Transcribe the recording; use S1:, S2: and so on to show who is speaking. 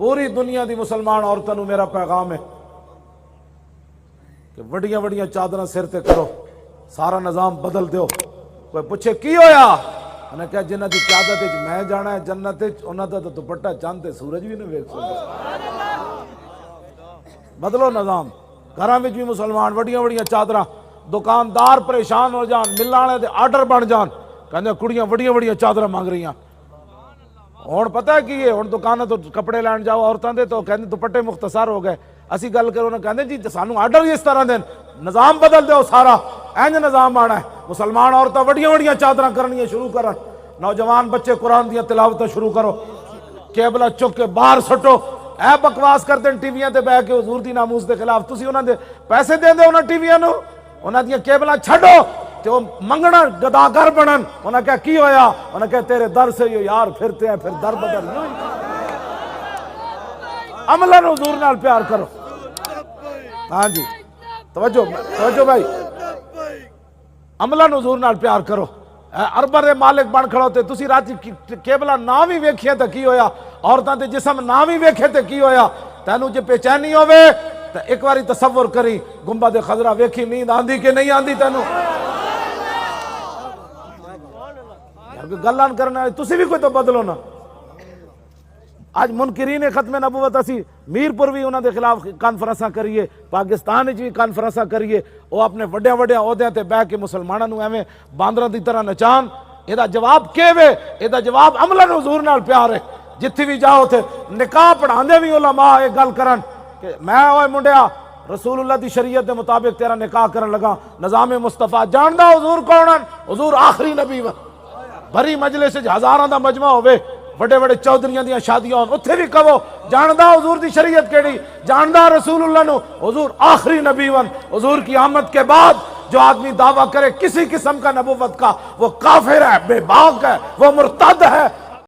S1: पूरी दुनिया की मुसलमान औरतों को मेरा पैगाम है कि वड्डियां वड्डियां चादर सिर ते करो, सारा निजाम बदल दो। कोई पूछे की होया, उन्हें कहा जिन्हां दी क्यादत विच मैं जाना है जन्नत विच, उन्हां दा दुपट्टा चंद ते सूरज भी नहीं वेख सकदे। बदलो निजाम। घरां विच भी मुसलमान वड्डियां वड्डियां चादर, दुकानदार परेशान हो जान, मिलण वाले दे आर्डर बन जान, कहंदे कुड़ियां वड्डियां वड्डियां चादर मंग रही। हुण पता है की है, हुण दुकानां तो कपड़े लैण जाओ औरतां दे तो कहंदे दुपट्टे मुख्तसर हो गए। असी गल करो ना कहंदे जी सानू आर्डर ही इस तरह देन, निजाम बदल दो सारा, इंज निजाम आना है। मुसलमान औरतां वड्डियां वड्डियां चादरां करनियां शुरू करन, नौजवान बच्चे कुरान दी तिलावत शुरू करो, केबला चुक के बाहर सटो। ऐ बकवास करते हैं टीवियां ते बह के हुजूर दी नामूस दे खिलाफ, तुसी उन्हां दे पैसे देंदे उन्हां टीवियां नूं, उन्हां दियां केबलां छड्डो ते ओ मंगना गदागर बनन। उन्हें क्या की होया, उन्हें क्या तेरे दर से यो यार फिरते हैं, फिर दर बदर यूं ही। अमलन हुजूर नाल प्यार करो। हाँ जी, तवज्जो तवज्जो भाई, अमलन हुजूर नाल प्यार करो। अरबां दे मालिक बन खड़ोते, तुसी राती केबला ना भी वेखिया तो की होया, औरतां दे जिस्म ना भी वेखे तो की होया। तैनू जे बेचैनी होवे तो एक बारी तसव्वुर करी, गुंबद खजरा वेखी, नींद आंदी कि नहीं आंदी तैनू? गल्लां करने तुसी भी कोई तो बदलो ना। आज मुनकिरीन खत्म नबूवत असी मीरपुर भी उन्होंने खिलाफ कॉन्फ्रेंसा करिए, पाकिस्तान भी कॉन्फ्रेंसा करिए, वो अपने वड्डिया वड्डिया ओहदियां ते बह के मुसलमानों को एवं बांदरां की तरह नचान। एदा जवाब के वे? एदा जवाब अमलन हुजूर नाल प्यार है। जिथे भी जाओ थे निकाह पढ़ाते भी उलमा ये गल करन कि मैं ओए मुंडिया रसूलुल्लाह की शरीयत के मुताबिक तेरा निकाह करन लगा, निजाम मुस्तफा जानदा हुजूर कौन हन? हुजूर आखिरी नबी वन। भरी मजलिस हजारां दा मजमा होवे, बड़े बड़े चौधरियां दी शादियां होन, उत्थे भी कहो जानदा हुजूर दी शरीयत केड़ी, जानदा रसूलुल्लाह नु, हुजूर आखिरी नबी वन। हुजूर की आमद के बाद जो आदमी दावा करे किसी किस्म का नबूवत का, वो काफिर है, बेबाक है, वो मुर्तद है।